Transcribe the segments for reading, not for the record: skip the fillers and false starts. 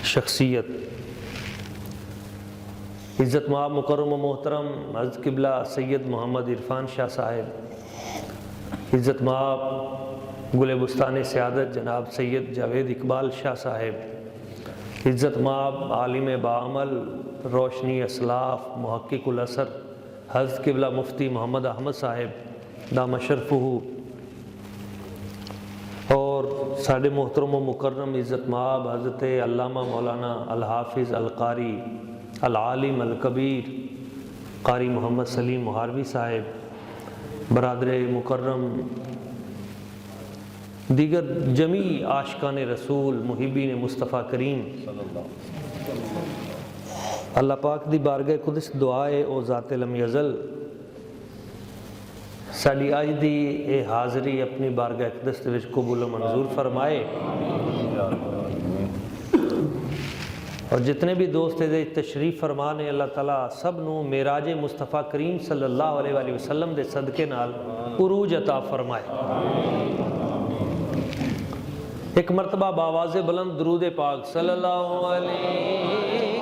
शख्सियत, इज़्ज़त माब मुकर्रम व मोहतरम हज़रत क़िबला सैयद मोहम्मद इरफान शाह साहिब, इज़्ज़त माब गुले बुस्तान सयादत जनाब सैयद जावेद इकबाल शाह साहिब, इज़्ज़त माब आलिम बाअमल रोशनी असलाफ मुहक्किकुल असर हज़रत क़िबला मुफ्ती मोहम्मद अहमद साहिब दाम शरफ़ुहू, और साढ़े मोहतरम व मुकर्रम इज़्ज़त माब हज़रत अल्लामा मौलाना अल हाफ़िज़ अल क़ारी अल आलिम अल कबीर क़ारी मोहम्मद सलीम मुहारवी साहिब, बरादर मुकर्रम दीगर जमी आशिकान रसूल मुहिब्बीन मुस्तफ़ा करीम, अल्लाह पाक दी बारगाह कुदस दुआ है ओ ज़ाते लम यज़ल साड़ी अज दी ये हाज़री अपनी बारगाह कुदस दे विच कबूल मंजूर फरमाए, और जितने भी दोस्त इहदे तशरीफ़ फरमा ने अल्लाह ताला सब नूं मेराज मुस्तफ़ा करीम सल्लल्लाहु अलैहि वसल्लम दे सदके नाल उरूज अता फरमाए। एक मरतबा बावाज़े बुलंद दरूद पाक सल्लल्लाहु अलैहि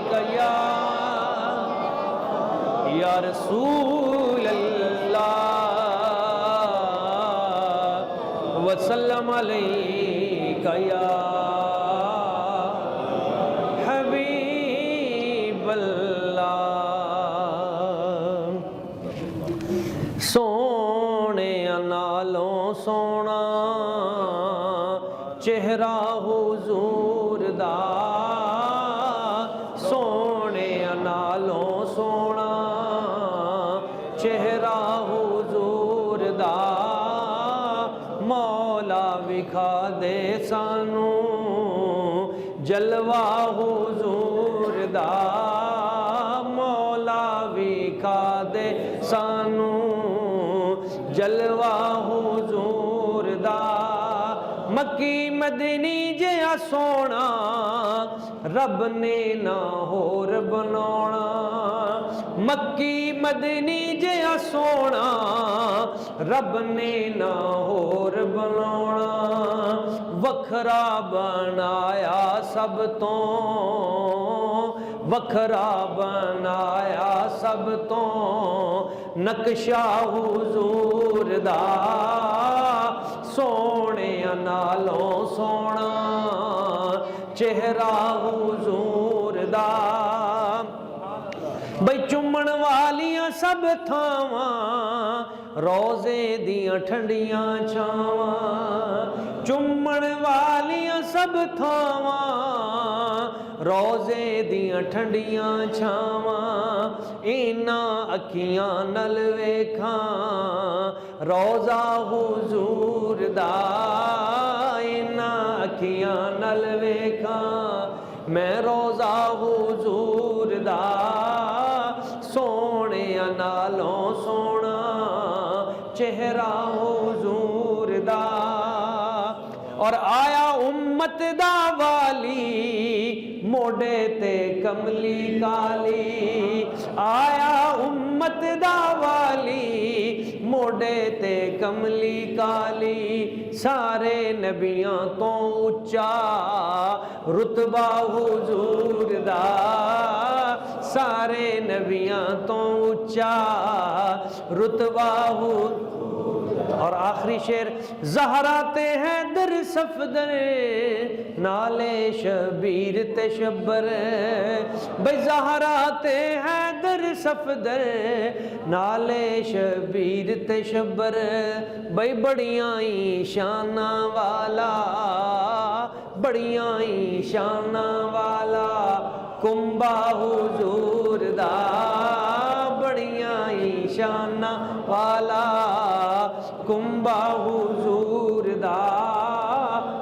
या रसूल अल्लाह वसल्लम अलैका या हबीब अल्लाह। सोने नालों सोना चेहरा हुजूर दा, सोने नालों सोना चेहरा हुजूर दा, मौला विखा दे सानू जलवा हुजूर दा, मौला विखा दे सानू जलवा हुजूर दा। मक्की मदनी जिहा सोना रब ने ना होर बनाना, मक्की मदनी जिहा सोना रब ने ना होर बनाना, वखरा बनाया सब तो, वखरा बनाया सब तो नक्शा हुजूर दा, सोने नालों सोना चेहरा हुजूर दा। बई चुमन वालियां सब थावां रोज़े दियां ठंडियां छावां, चुमन वालियां सब थावां रोज़े दियां ठंडियां छावां, इना अखियां नल वेखां रोज़ा हुजूर दा, इना अखियां नल वेखां मैं रोज़ा हुजूर दा, सोने नालों सोना चेहरा हुजूर दा। और आया उम्मत दा वाली मोडे ते कमली काली, आया उम्मत दा वाली मोडे ते कमली काली, सारे नबियां तो उच्चा रुतबा हुजूर दा, सारे नबियां तो उच्चा रुतबा हुजूर। और आखिरी शेर, ज़हराते हैं दर सफदर नाले शबीर ते शब्बर, भाई ज़हराते हैं दर सफदर नाले शबीर ते शब्बर, भाई बड़ियां ही शाना वाला, बड़ियां ही शाना वाला कुंबा हुजूर दा, बड़ियां ही शाना वाला कुंबा हुजूर दा,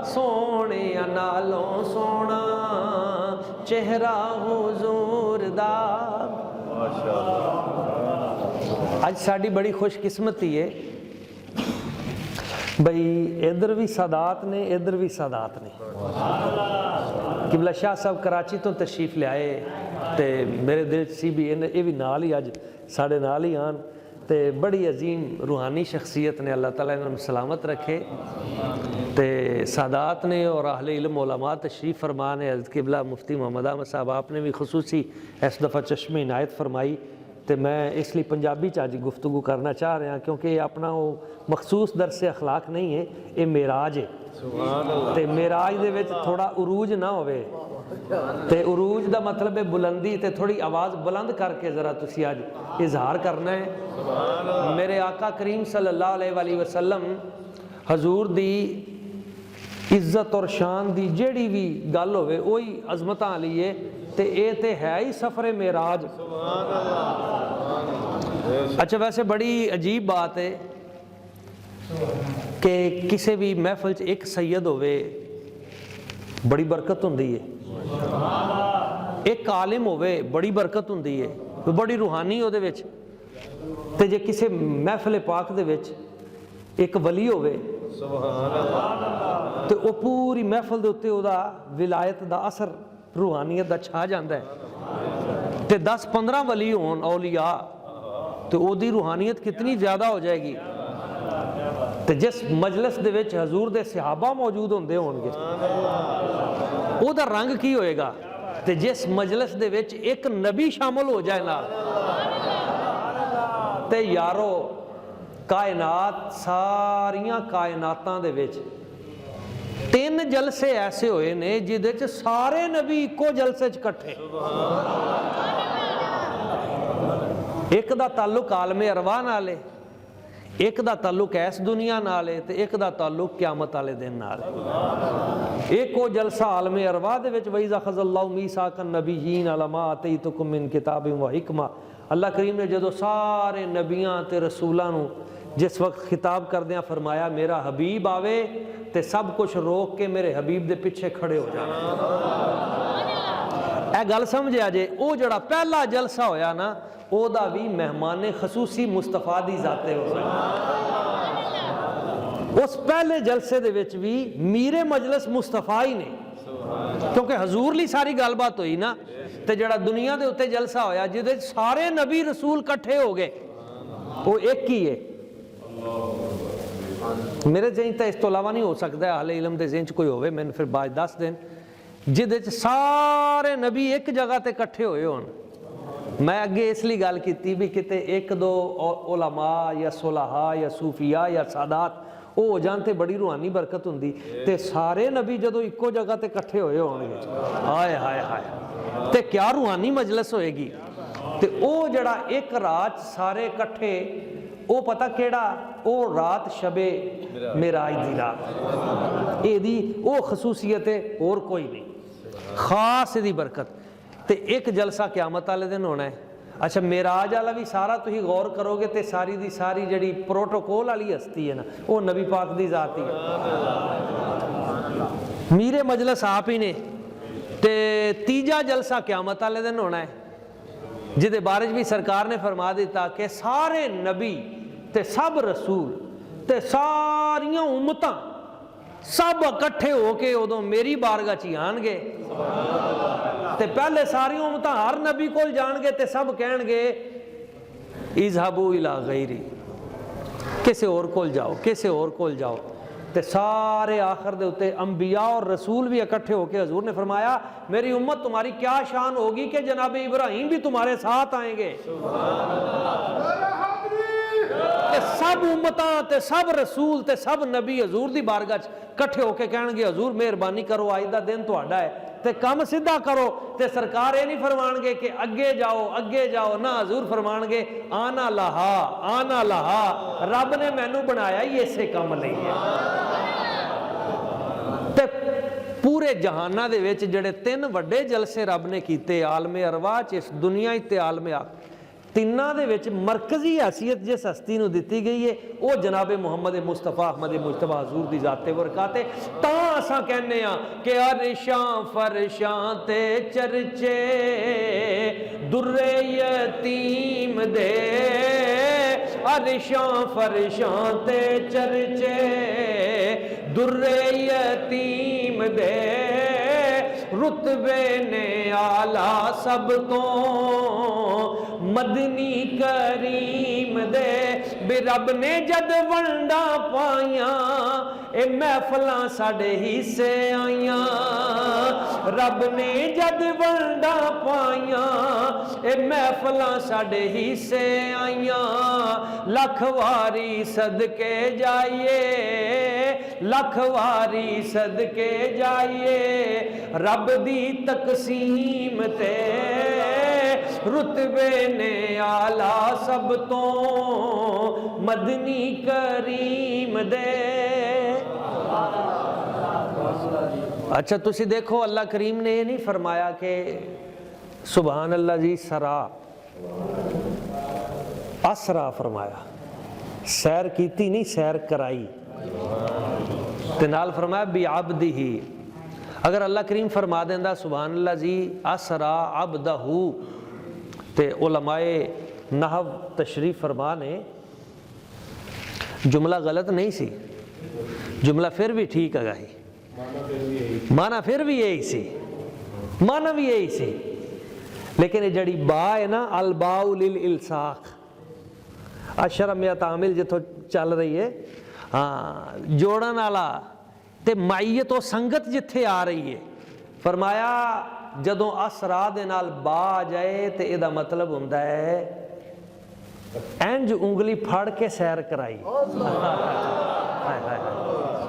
सोने नालों सोना चेहरा हुजूर दा। आज साड़ी बड़ी खुशकिस्मती है बई इधर भी सादात ने इधर भी सादात ने। किबला शाह साहब कराची तो तशरीफ ले आए तो मेरे दिल सी भी ये भी नाल ही अज साढ़े नाल ही आन, ते बड़ी अजीम रूहानी शख्सियत ने, अल्लाह ताला इन्होंने सलामत रखे। तो सादात ने और अहले इल्म उलमा तशरीफ़ फरमा ने, हज़रत क़िबला मुफ्ती मोहम्मद अहमद साहब आपने भी खुसूसी इस दफ़ा चश्मे इनायत फरमाई। तो मैं इसलिए पंजाबी च अज गुफ्तगू करना चाह रहा क्योंकि ये अपना वो मखसूस दरस अखलाक नहीं है, ये मेराज है। तो मेराज दे विच थोड़ा उरूज ना होवे, तो उरूज का मतलब है बुलंदी, तो थोड़ी आवाज़ बुलंद करके ज़रा तुसी अज इजहार करना है। मेरे आका करीम सल्लल्लाहु अलैहि वसल्लम हजूर दी इज्जत और शान दी जेड़ी भी गल होवे वही अजमत वाली है। तो ये तो है ही सफ़र मेराज। अच्छा, वैसे बड़ी अजीब बात है कि किसी भी महफिल च एक सैयद होवे, बड़ी बरकत होंदी है। एक आलिम होवे, बड़ी बरकत होंदी है, बड़ी रूहानी उहदे विच। ते जे किसी महफिल पाक दे विच एक वली होवे तो वो पूरी महफिल दे उत्ते उहदा विलायत दा असर रूहानियत दा छा जांदा है। ते 10-15 वली होन औलिया तो ओदी रूहानियत कितनी ज़्यादा हो जाएगी। तो जिस मजलिस दे विच हजूर दे सहाबा मौजूद होंदे होणगे ओदा रंग की होएगा। तो जिस मजलिस दे विच एक नबी शामिल हो जाए ना, तो यारो कायनात सारियां कायनातां दे विच 3 जलसे ऐसे होए ने जिहदे च सारे नबी इको जलसे च इकट्ठे। एक दा ताल्लुक आलमे अरवाह नाल है, एक दा ताल्लुक ऐस दुनिया नाल है, ते एक दा ताल्लुक क़यामत वाले दिन नाल है। एक वो जलसा आलमे अरवाह दे विच वइज़ा ख़ज़ल्लाहु मीसाक़न नबिय्यीन अलमा आतैतुकुम मिन किताबिन व हिकमा, अल्लाह करीम ने जदों सारे नबियां ते रसूलां नूं जिस वक्त खिताब करदियां फरमाया मेरा हबीब आवे, ते सब कुछ रोक के मेरे हबीब दे पिछे खड़े हो जाना। यह गल समझिया जे, वो जड़ा पहला जलसा होया ना, ओदा भी मेहमान खसूसी मुस्तफा दी जाते हो सकता। उस पहले जलसे दे विच भी मीरे मजलिस मुस्तफा ही ने, क्योंकि हजूर ली सारी गलबात हुई ना। तो जड़ा दुनिया के उत्ते जलसा होया जिहदे सारे नबी रसूल कट्ठे हो गए, वो एक ही है। मेरे जहन तो इस तो अलावा नहीं हो सकता, अहले इल्म दे जहन च कोई होवे मैंने फिर बाद दस दिन जिहदे सारे नबी एक जगह ते इकट्ठे होए होण। मैं अगे इसलिए गल की भी किते एक दो उलमा या सुलहा या सूफिया या सादात वो हो जान ते बड़ी रूहानी बरकत हुंदी, ते सारे नबी जदों इक्को जगह ते इकट्ठे होए होणगे, हाय हाय हाय, ते क्या रूहानी मजलिस होएगी। ते वो जड़ा एक रात सारे इकट्ठे, वो पता केड़ा, वो रात शबे मेराज दी रात, एदी वो खसूसियत है और कोई नहीं, खास इहदी बरकत। ते एक जलसा क़यामत वाले दिन होना है। अच्छा, मेराज वाला भी सारा तुसीं गौर करोगे तो सारी दी सारी जड़ी प्रोटोकॉल वाली हस्ती है ना, वो नबी पाक दी जात ही है। मीरे मजलिस आप ही ने। ते तीजा जलसा क़यामत वाले दिन होना है, जिहदे बारे भी सरकार ने फरमा दिता कि सारे नबी ते सब रसूल ते सारियां उम्मतां सब इकट्ठे होके उदों मेरी बारगाह च आणगे। ते पहले सारी उम्मतां हर नबी कोल जाणगे ते सब कहणगे इज़हबू इला गैरी, किसी और कोल जाओ, किसी और कोल जाओ। ते सारे आखिर दे उत्ते अंबिया और रसूल भी इकट्ठे होके हजूर ने फरमाया मेरी उम्मत तुम्हारी क्या शान होगी कि जनाब इब्राहिम भी तुम्हारे साथ आएंगे। सब उम्मतां ते सब रसूल ते सब नबी हजूर दी बारगाह च इकट्ठे होके कहणगे हजूर मेहरबानी करो, अज दा दिन तुहाडा है ते कम सीधा करो। ते सरकार ये नहीं फरमाणगे कि अगे जाओ ना, हजूर फरमाणगे आना लहा, रब ने मैनू बनाया ही इसे काम लई है। ते पूरे जहाना दे विच जिहड़े 3 वड्डे जलसे रब ने कीते, आलमे अरवाह च, इस दुनिया ते आलमे आख, तिन्ना दे विच मरकजी हैसियत जिस हस्ती नूं दित्ती गई है वो जनाबे मुहम्मद मुस्तफा अहमद मुजतबा हजूर दी जाते बरकाते। तां असां कहने आ कि अरशां फरशां ते चर्चे दुर्रे यतीम दे, अरशां फरशां ते चर्चे दुर्रे यतीम दे, रुतबे ने आला सब तो मदनी करीम दे। भी रब ने जद वंडा पाइया ए महफलां साडे हिस्से आइया। रब ने जद वंडा पाइया ए महफलां साडे हिस्से आइया। लख वारी सदके जाइए, लख वारी सदके जाइए रब दी तकसीम ते। रुतबे ने आला सब तो मदनी करीम दे। अच्छा तुसी देखो अल्लाह करीम ने ये नहीं फरमाया कि सुभान अल्लाह जी सरा, असरा फरमाया, सैर कीती नहीं सैर कराई। ते नाल फरमाया बी आबदी ही। अगर अल्लाह करीम फरमा देंदा सुभान अल्लाह जी असरा अबदहू, ते उलमाए नहव तशरीफ फरमा ने जुमला गलत नहीं सी, जुमला फिर भी ठीक है ही, माना फिर भी यही सी, माना भी यही सी। लेकिन ये जड़ी बा है ना अलबाउ लिल इल्साख, अशरम या तामिल जिथों चल रही है, हाँ जोड़न वाला ते माईयत संगत जिथे आ रही है। फरमाया जदों असरा दे नाल बा आ जाए तो यदा मतलब हुंदा है इंज उंगली फड़ के सैर कराई।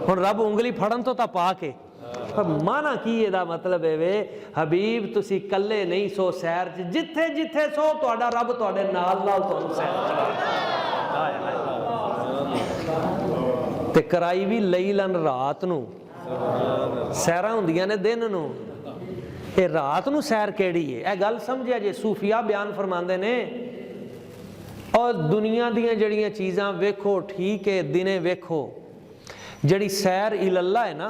हुण रब उंगली फड़न तो पा के, पर माना की यदा मतलब है वे हबीब तुसी कल्ले नहीं सो सैर च, जिथे जिथे सो तुहाडा रब तुहाडे नाल नाल तुहानू सैर ते कराई भी लईलन रात नू। सैरां हुंदियां ने दिन नू, ये रात नू सैर केड़ी है? यह गल समझिया जे सूफिया बयान फरमांदे ने। और दुनिया दियां जड़ियां चीज़ां वेखो ठीक है, दिने वेखो, जड़ी सैर इलल्ला है ना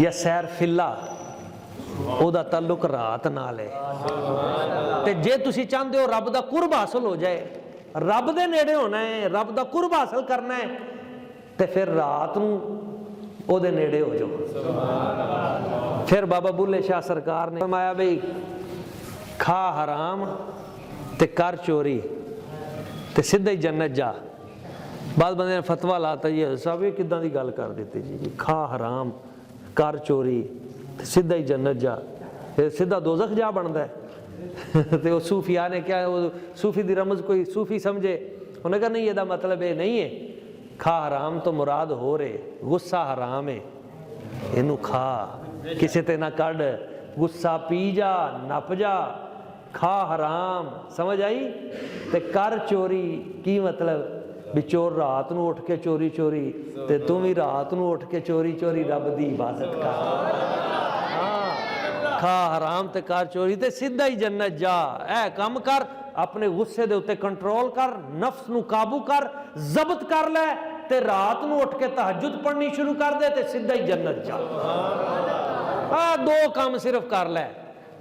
या सैर फिल्ला, ओदा ताल्लुक रात नाल है। ते जे तुसी चाहते हो रब दा कुर्ब हासिल हो जाए, रब दे नेड़े होना है, रब दा कुर्ब हासिल करना है, ते फिर रात नू ओदे नेड़े हो जाओ। फिर बाबा बुल्ले शाह सरकार ने फरमाया बई खा हराम ते कर चोरी ते सीधा ही जन्नत जा। बाद बंदे ने फतवा लाता जी साहब ये किदां दी गल कर दी जी, खा हराम कर चोरी ते सीधा ही जन्नत जा, फिर सीधा दोजख जा बनता है। तो सूफिया ने क्या, वो सूफी दी रमज कोई सूफी समझे, उन्हें कहा नहीं ये मतलब ये नहीं है, खा हराम तो मुराद हो रहे, गुस्सा हराम है, इनू खा किसी ते ना कड़, गुस्सा पी जा नप जा, खा हराम, समझ आई? ते कर चोरी की मतलब भी चोर रात नू उठ के चोरी चोरी, ते तू भी रात नू उठ के चोरी चोरी रब दी इबादत कर। खा हराम ते कर चोरी ते सीधा ही जन्नत जा। ऐ कम कर, अपने गुस्से दे उत्ते कंट्रोल कर, नफ्स नू काबू कर, जब्त कर ले, ते रात नू उठ के तहज्जुद पढ़नी शुरू कर दे, ते सीधा ही जन्नत जा। दो काम सिर्फ कर ले,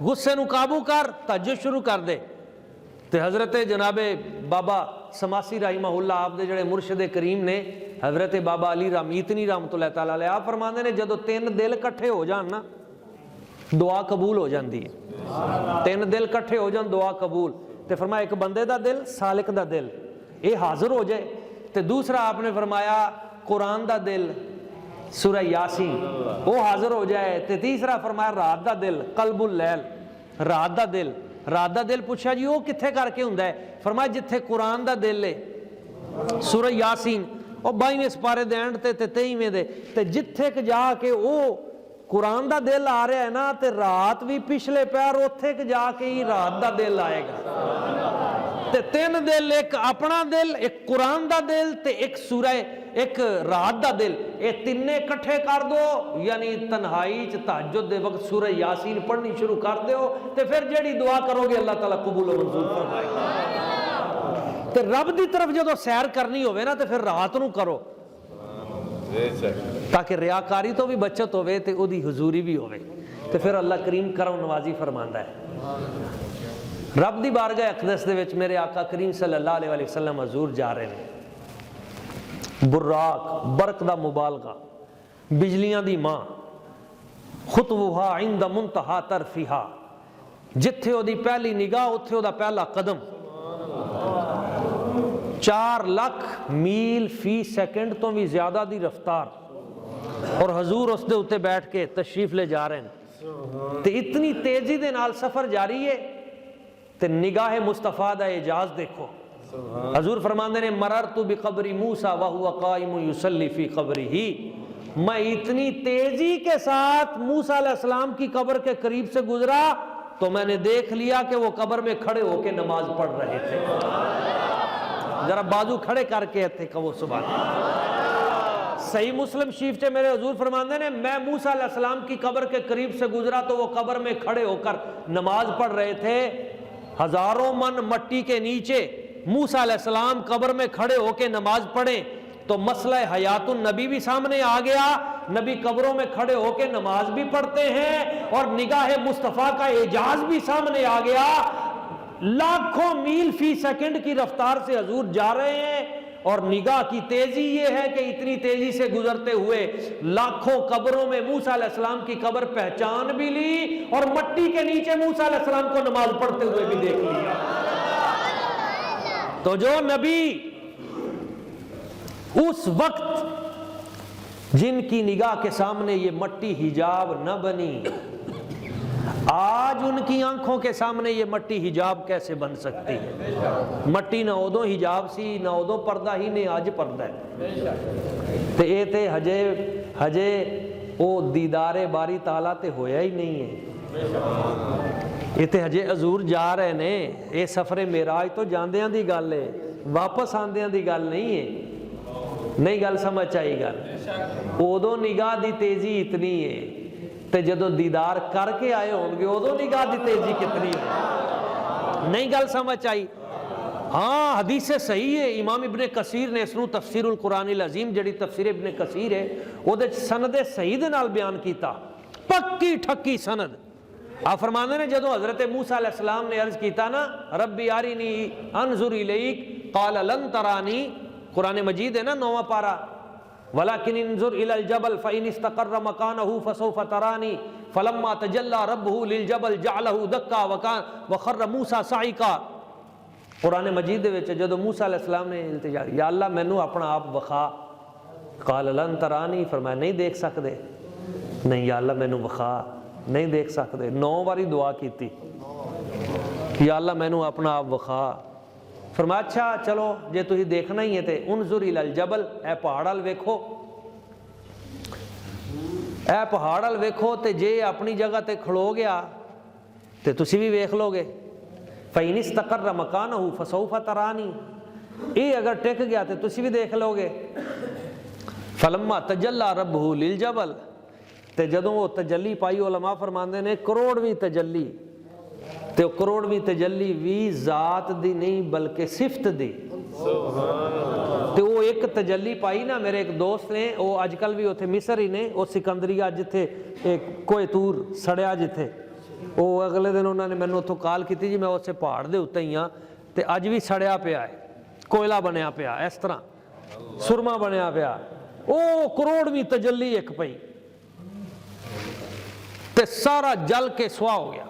गुस्से नू काबू कर, तहज्जुद शुरू कर दे। ते हजरत जनाबे बाबा समासी राहिमहुल्लाह आप दे जड़े मुर्शिद करीम ने, हजरत बाबा अली रामीतनी रहमतुल्लाह तआला अलैह, आप फरमाते ने जदों तीन दिल इकट्ठे हो जान ना दुआ कबूल हो जाती है। तीन दिल इकट्ठे हो जान दुआ कबूल। तो फरमाया एक बंदे दा दिल, सालिक दा दिल, ये हाजिर हो जाए, तो दूसरा आपने फरमाया कुरान दा दिल, सूरह यासीन, वो हाजिर हो जाए, तो तीसरा फरमाया रात दा दिल, कल्बुल लैल, रात दा दिल। रात दा दिल पूछा जी वो कित्थे करके हुंदा है? फरमाया जिथे कुरान दा दिल है, सूरह यासीन और 22वें सपारे दे एंड ते 23वें दे, ते जिथे क जाके वो कुरान दा दिल आ रहा है ना, ते रात भी पिछले पैर उत्थे क जाके ही रात दा दिल आएगा। ते तीन दिल, एक अपना दिल, एक कुरान दा दिल, ते एक सूरह, एक रात दा दिल, ये तिन्ने इकट्ठे कर दो, यानी तन्हाई च तहज्जुद दे वक्त सूरह यासीन पढ़नी शुरू कर दो, ते फिर जेड़ी दुआ करोगे अल्लाह ताला कबूल मंजूर फरमाएगा। ते रब दी तरफ जदों सैर करनी होवे ना, ते फिर रात नू करो, ताकि रियाकारी तो भी बचत होवे ते ओदी हुजूरी भी होवे। ते फिर अल्लाह करीम करम नवाजी फरमांदा है। रब दी बारगाह अक़दस दे विच मेरे आका करीम सल्लल्लाहु अलैहि वसल्लम हजूर जा रहे हैं। बुर्राक, बरक दा मुबालगा, बिजलियां दी मां, खुतवुहा इंद मुंतहा तरफिहा, जिथे ओदी पहली निगाह उत्थे ओदा पहला कदम। 4 लाख मील फी सेकंड तो भी ज्यादा दी रफ्तार, और हजूर उसदे उत्ते बैठ के तशरीफ ले जा रहे हैं, ते इतनी तेजी दे नाल सफर जारी है। ते निगाह मुस्तफा दा एजाज देखो। हजूर फरमांदे ने मररतु बिकब्री मूसा व हुवा काइम युसल्ली फी कब्रिही, मैं इतनी तेजी के साथ मूसा अलैहिस्सलाम की कब्र के करीब से गुजरा तो मैंने देख लिया कि वो कब्र में खड़े होकर नमाज पढ़ रहे थे। जरा बाजू खड़े करके थे कहो सुभान। सही मुस्लिम शरीफ से मेरे हजूर फरमाते ने मैं मूसा अलैहिस्सलाम की कब्र के करीब से गुजरा तो वो कब्र में खड़े होकर नमाज पढ़ रहे थे। हजारों मन मट्टी के नीचे मूसा अलैहिस्सलाम कब्र में खड़े होकर नमाज पढ़े तो मसला हयातुन नबी भी सामने आ गया। नबी कब्रों में खड़े होकर नमाज भी पढ़ते हैं और निगाह मुस्तफ़ा का एजाज भी सामने आ गया। लाखों मील फी सेकंड की रफ्तार से हजूर जा रहे हैं और निगाह की तेजी ये है कि इतनी तेजी से गुजरते हुए लाखों कब्रों में मूसा अलैहिस्सलाम की कब्र पहचान भी ली और मट्टी के नीचे मूसा अलैहिस्सलाम को नमाज पढ़ते हुए भी देख लिया। तो जो नबी उस वक्त जिनकी निगाह के सामने ये मट्टी हिजाब न बनी, आज उनकी आंखों के सामने ये मट्टी हिजाब कैसे बन सकती है। मट्टी ना उदों हिजाब सी, ना उदों पर्दा ही ने अज पर्दा है। ते ये ते हजे वो दीदारे बारी ताला ते होया ही नहीं है। ये ते हजे हजूर जा रहे ने, ये सफरे मेराज तो जांदियां दी गल है, वापस आंदियां दी गल नहीं है। नहीं गल समझ आई गल। उदों निगाह दी तेजी इतनी है ते जदों दीदार करके आए होंगे उदों निगाह दी तेजी कितनी है। नहीं गल समझ आई। हाँ हदीस सही है। इमाम इब्ने कसीर ने इसनू तफसीरुल कुरानिल अजीम जड़ी तफसीर इब्ने कसीर है उहदे सनद सही दे नाल बयान कीता, पक्की ठक्की सनद। आप फरमांदे ने जदों हजरत मूसा अलैहिस्सलाम ने अर्ज कीता ना रब्बी आरिनी अनजुर इलैक क़ाल लन तरानी, कुरान मजीद है ना 9वां पारा, वलाकिन इंजुर इलल जबल फ़इन इस्तक़र्र मकानहु फसौफ़ तरानी फलम्मा तजल्ला रब्बुहु लिल जबल जअलहु दक्का व खर्र मूसा साइका। कुरान मजीद दे विच जदों मूसा अलैहिस्सलाम ने इल्तिजा या अल्लाह मैनू अपना आप विखा, क़ाल लन तरानी फरमाया नहीं देख सकते, नहीं या अल्लाह मैनू विखा नहीं देख सकते। 9 बारी दुआ कीती या अल्लाह मैनू अपना आप विखा। फरमाया अच्छा चलो जे तुसी देखना ही है ते उनजुर इलल जबल, ए पहाड़ अल वेखो, ए पहाड़ अल वेखो ते जे अपनी जगह ते खड़ो गया ते तुसी भी वेख लोगे। फ़इन इस्तक़र्र मकानहु फसौफ़ तरानी, ये अगर टिक गया तो तुसी भी देख लोगे। फलम्मा तजल्ला रब्बुहु लिल जबल, ते जदों वो तजल्ली पाई उलमा फरमांदे ने करोड़वीं तजल्ली, ते करोड़वीं तजल्ली भी जात दी नहीं बल्कि सिफत दी। ते वो एक तजल्ली पाई ना, मेरे एक दोस्त ने वो अजकल भी उत्थे मिस्र ही ने, वो सिकंदरिया जिथे कोयतूर सड़िया जिथे, वो अगले दिन उन्होंने मैंने उत्थों कॉल की जी मैं उस पहाड़ दे उत्ते ही हाँ ते अज भी सड़िया पिया है, कोयला बनया पिया इस तरह सुरमा बनया पिया। ओ करोड़वीं तजल्ली एक पई ते सारा जल के सुहा हो गया।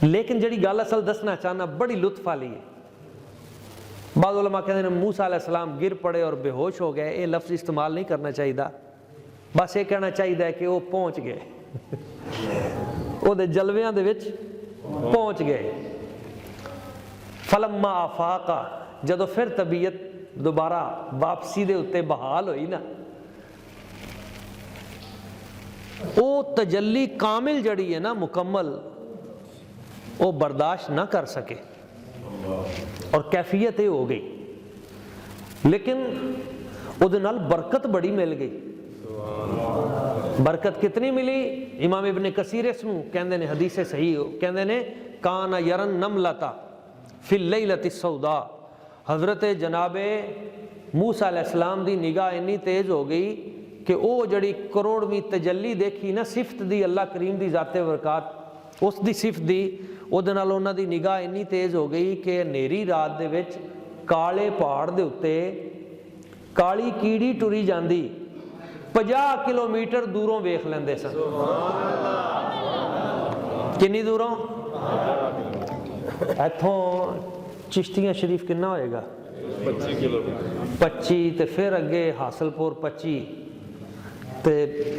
लेकिन जड़ी गल असल दसना चाहना बड़ी लुत्फ वाली है। बाद उलमा कहते हैं मूसा अलैहिस्सलाम गिर पड़े और बेहोश हो गए, ये लफ्ज इस्तेमाल नहीं करना चाहिए, बस ये कहना चाहिए कि वो पहुंच गए वो जलवियां दे विच पहुंच गए। फलम्मा आफाका, जदों फिर तबीयत दोबारा वापसी दे उत्ते बहाल हुई ना, वो तजल्ली कामिल जड़ी है ना मुकम्मल, वो बर्दाश्त ना कर सके और कैफियत ये हो गई। लेकिन उहदे नाल बरकत बड़ी मिल गई। बरकत कितनी मिली? इमाम इब्ने कसीर इसनू कहंदे ने हदीस सही हो, कहंदे ने काना यरन नमलता फिल लैलति सौदा, हजरत जनाबे मूसा अलैहिस्सलाम दी निगाह इन्नी तेज हो गई कि वो जड़ी करोड़वीं तजल्ली देखी ना सिफत दी, अल्लाह करीम दी जाते बरकत उस दी सिफत दी, उहदे नाल उन्हां दी निगाह इन्नी तेज हो गई कि हनेरी रात दे विच काले पहाड़ दे उत्ते काली कीड़ी टुरी जांदी 50 किलोमीटर दूरों वेख लेंदे सन। किन्नी दूरों? इथों चिश्तियां शरीफ कितना होएगा? 25 किलोमीटर। 25 तो फिर अगे हासलपुर 25 तो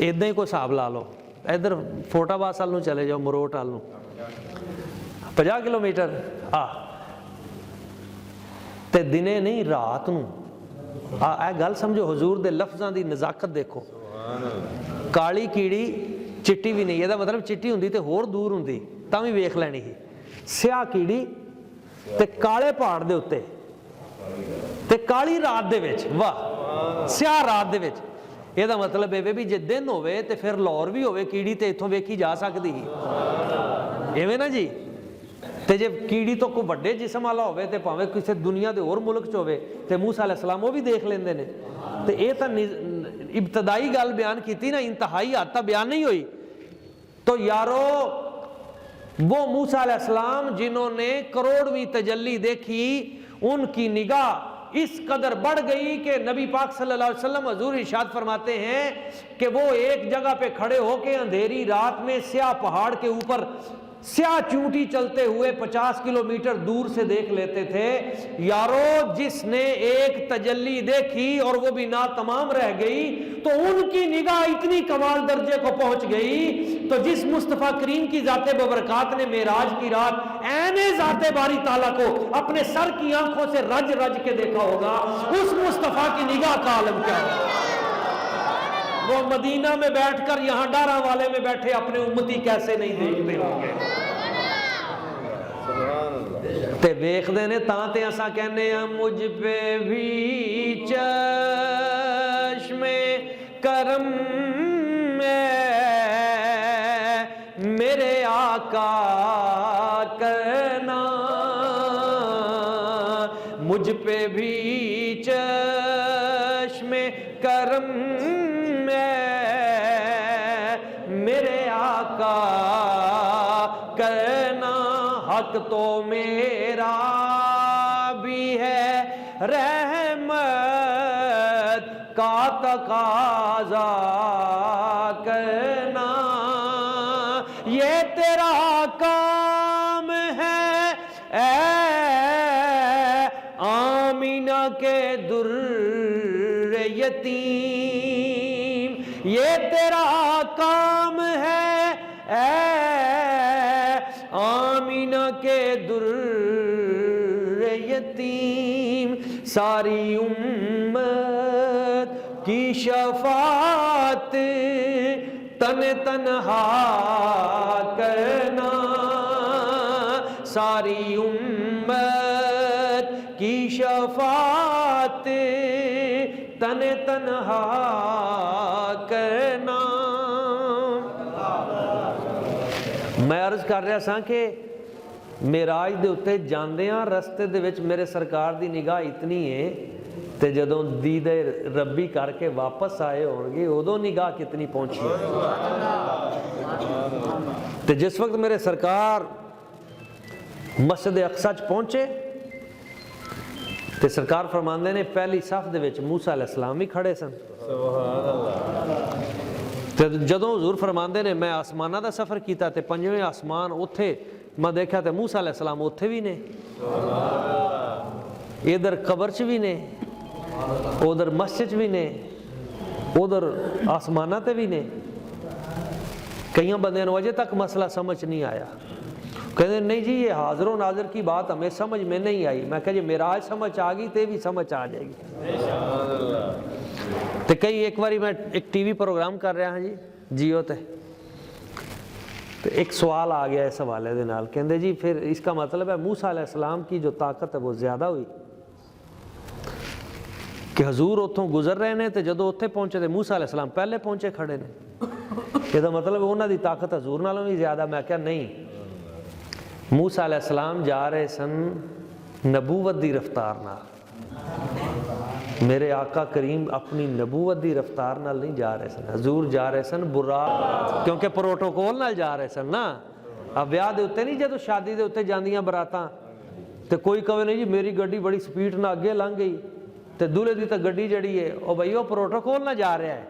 इदा ही कोई हिसाब ला लो। इधर फोटाबास वाल चले जाओ, मरोट वाल 50 किलोमीटर ते दिने नहीं रात नूं। गल समझो, हजूर दे लफ्ज़ां दी नज़ाकत देखो। काली कीड़ी चिट्टी भी नहीं, ਇਹਦਾ मतलब चिट्टी हुंदी ते होर दूर हुंदी तां भी वेख लैनी ही। स्याह कीड़ी ते काले पहाड़ दे उत्ते ते काली रात दे विच, वाह स्याह रात दे विच। ਇਹਦਾ मतलब ਇਹ भी जे दिन होवे ते फिर लाहौर भी होवे कीड़ी ते इत्थों वेखी जा सकदी ही, इवें ना जी। ते जे कीड़ी तो कोई वड्डे जिस्म वाला होवे ते भावें किसी दुनिया के होर मुल्क च होवे ते मूसा अलैहिस्सलाम वो भी देख लेंदे ने। ते ये तां इब्तदाई गल बयान की ना, इंतहाई हद तक बयान नहीं हुई। तो यारो वो मूसा अलैहिस्सलाम जिन्होंने करोड़वीं तजल्ली देखी, उनकी निगाह इस कदर बढ़ गई कि नबी पाक सल्लल्लाहु अलैहि वसल्लम हुजूर इरशाद फरमाते हैं कि वो एक जगह पे खड़े होके अंधेरी रात में स्याह पहाड़ के ऊपर स्याह चूंटी चलते हुए 50 किलोमीटर दूर से देख लेते थे। यारो जिसने एक तजल्ली देखी और वो भी ना तमाम रह गई, तो उनकी निगाह इतनी कमाल दर्जे को पहुंच गई। तो जिस मुस्तफ़ा करीम की जाते बबरकात ने मेराज की रात ऐने जाते बारी ताला को अपने सर की आंखों से रज रज के देखा होगा, उस मुस्तफ़ा की निगाह का आलम क्या होगा। वो मदीना में बैठकर यहां डारा वाले में बैठे अपने उम्मती कैसे नहीं देखते होंगे। ते वेखदे ने तां ते असां कहने आ मुझ पे भी चश्मे करम में मेरे आका करना, मुझ पे भी चश्मे करम मेरे आका करना। हक तो मेरा भी है, रहमत का तकाजा करना। ये तेरा काम है ऐ आमीना के दुर्र यतीम, ये तेरा काम है आमीना के दुर्र यतीम। सारी उम्मत की शफात तन तनहा करना, सारी उम्मत की शफात तन तनहा करना। मैं अर्ज कर रहा सा कि मेराज दे उत्ते जांदियां रस्ते दे विच मेरे सरकार दी निगाह इतनी है, ते जदों दीदे रब्बी करके वापस आए होंगे उदों निगाह कितनी पहुंची है। ते जिस वक्त मेरे सरकार मस्जिद अक्सा च पहुंचे ते सरकार फरमांदे ने पहली सफ दे विच मूसा अलैहिस्सलाम भी खड़े सन। ते जदों हुजूर फरमांदे ने मैं आसमाना दा सफ़र किया ते पंजवें आसमान उत्थे मैं देखा तो मूसा अलैहिस्सलाम उत्थे भी ने, इधर कबर च भी ने, उधर मस्जिद भी ने, उधर आसमाना ते भी ने। कई बंदे को अजे तक मसला समझ नहीं आया, कहते नहीं जी ये हाजिर नाजिर की बात हमें समझ में नहीं आई। मैं कह जी मेराज समझ आ गई तो भी समझ आ जाएगी। तो कई एक बारी मैं एक टीवी प्रोग्राम कर रहा हाँ जी जियो ते, तो एक सवाल आ गया इस हवाले दे नाल, कहते जी फिर इसका मतलब है मूसा अलैहिस्सलाम की जो ताकत है वो ज़्यादा हुई कि हजूर उतों गुजर रहे हैं तो जदों उत्थे पहुंचे तो मूसा अलैहिस्सलाम पहले पहुंचे खड़े ने, इसका मतलब उन्हों की ताकत हजूर नालों भी ज़्यादा। मैं क्या नहीं, मूसा अलैहिस्सलाम जा रहे सन नबूवत की रफ्तार नाल, मेरे आका करीम अपनी नबूवत की रफ्तार नाल नहीं जा रहे सन। हजूर जा रहे सन बुरा क्योंकि प्रोटोकॉल नाल जा रहे सन ना। अब ब्याह के उत्ते नहीं जो शादी के उत्ते जांदियां बरातां तो कोई कहे नहीं जी मेरी गड्डी बड़ी स्पीड नाल अगे लंघ गई तो दूल्हे की तो गड्डी जड़ी है वो बई वो प्रोटोकॉल ना जा रहा है।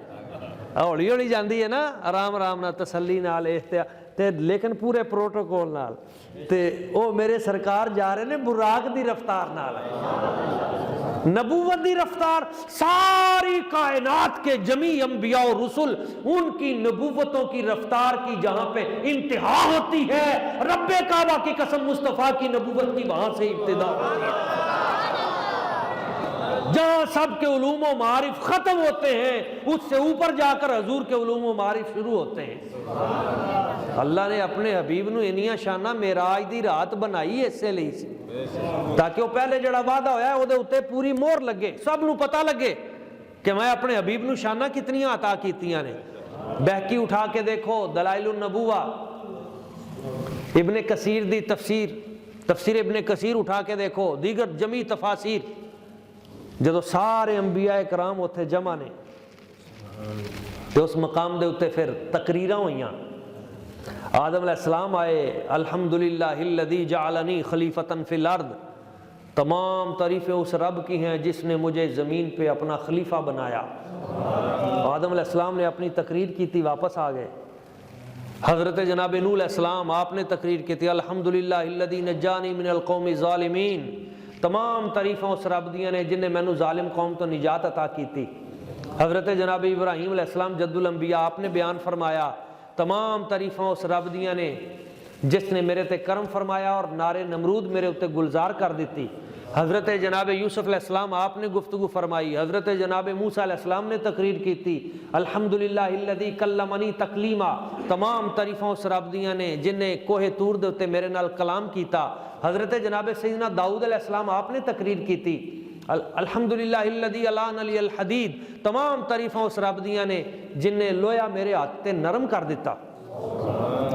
हौली हौली जाती है ना, आराम आराम नाल तसल्ली नाल ते लेकिन पूरे प्रोटोकॉल नाल। ते वो मेरे सरकार जा रहे ने बुराक दी रफ्तार नाल, नबूवत दी रफ्तार। सारी कायनात के जमी अंबिया और रसूल उनकी नबूवतों की रफ्तार की जहां पे इंतहा होती है, रब्बे काबा की कसम मुस्तफा की नबूवत की वहां से इब्तिदा होती है। जहां सबके उलूम व मारिफ खत्म होते हैं, उससे ऊपर जाकर हजूर के उलूम व मारिफ शुरू होते हैं। अल्लाह ने अपने हबीब नूं इन्नियां शाना मेराज दी रात बनाई इसे लिए सी, ताकि वो पहले जड़ा वादा होया उहदे उत्ते पूरी मोहर लगे, सब नूं पता लगे कि मैं अपने हबीब नूं शाना कितनियां अता कीतियां ने। बहकी उठा के देखो दलाइलुन नबुवा, इब्ने कसीर दी तफसीर इब्ने कसीर उठा के देखो, दीगर जमी तफासीर, जो सारे अंबिया कराम उत्थे जमा ने तो उस मकाम दे उत्ते फिर तकरीरां होईयां। आदम अलैहिस्सलाम आए, अल्हम्दुलिल्लाहिल्लज़ी जअलनी खलीफतन फिल अर्द, तमाम तारीफ़ें उस रब की हैं जिसने मुझे ज़मीन पे अपना खलीफा बनाया। आदम अलैहिस्सलाम ने अपनी तकरीर की थी, वापस आ गए। हज़रत जनाब नूह अलैहिस्सलाम आपने तकरीर की थी, अल्हम्दुलिल्लाहिल्लज़ी नज्जानी मिनल कौमि ज़ालिमीन, तमाम तारीफ़ां उस रब दियां ने जिन्हें मैनू जालिम कौम तो निजात अता की थी। हज़रत जनाब इब्राहीम अलैहिस्सलाम जद्दुल अंबिया आपने बयान फरमाया, तमाम तारीफ़ां उस रब दियां ने जिसने मेरे ते करम फरमाया और नारे नमरूद मेरे उत्ते गुलजार कर दी। हज़रत जनाब यूसुफ अलैहिस्सलाम आपने गुफ्तगू फरमाई। हज़रत जनाब मूसा अलैहिस्सलाम ने तकरीर की थी, अल्हम्दुलिल्लाहिल्लज़ी कल्लमनी तकलीमा, तमाम तारीफ़ां उस रब दियां ने जिन्हें कोहे तूर दे उत्ते मेरे नाल कलाम कीता। हज़रत जनाब सैयदना दाऊद अलैहिस्सलाम आपने तकरीर की थी, अल्हम्दुलिल्लाहिल्लज़ी अलानली अल हदीद, तमाम तारीफ़ां उस रब दियां ने जिन्हें लोया मेरे हाथ ते नरम कर दिता।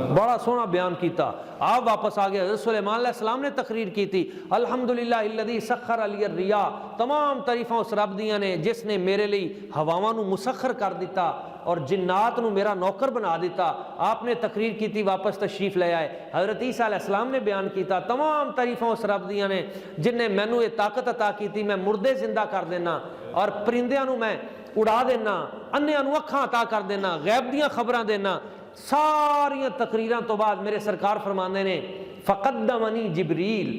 बड़ा सोना बयान किया। आप वापस आ गए, हज़रत सुलेमान अलैहिस्सलाम ने तकरीर की थी, अल्हम्दुलिल्लाहिल्लज़ी सख्खर अली रिया, तमाम तारीफ़ां उस रब दियां ने जिसने मेरे लिए हवावां नूं मुसख्खर कर दिता और जिन्नात नूं मेरा नौकर बना दिता। आपने तकरीर की थी, वापस तशरीफ ले आए। हज़रत ईसा अलैहिस्सलाम ने बयान किया, तमाम तारीफ़ां उस रब दियां ने जिन्हें मैनू ये ताकत अता की थी, मैं मुर्दे जिंदा कर देना और परिंदियां नूं मैं उड़ा देना, अन्नियां नूं अखां अता कर देना, गैब दियां खबरां देना। सारियां तकरीरां तो बाद मेरे सरकार फरमाने ने फ़क़द्दमनी जिबरील,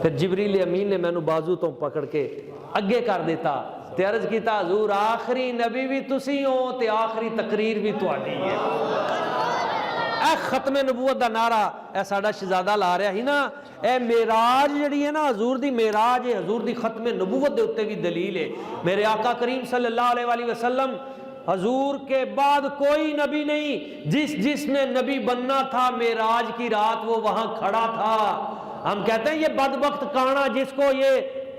फिर जिबरील अमीन ने मैनू बाजू तो पकड़ के अगे कर दिता ते अर्ज कीता, हजूर आखिरी नबी भी तुसी हो ते आखिरी तकरीर भी तुहाडी है। ए खत्मे नबूवत दा नारा ए साडा शहजादा ला रहा ही ना, ए मेराज जिहड़ी है ना हजूर दी मेराज है, हजूर दी खत्मे नबूवत दे उत्ते भी दलील है। मेरे आका करीम सल्लल्लाहु अलैहि वसल्लम, हजूर के बाद कोई नबी नहीं जिसने नबी बनना था मेराज की रात वो वहां खड़ा था। हम कहते हैं ये बदबख्त काना जिसको ये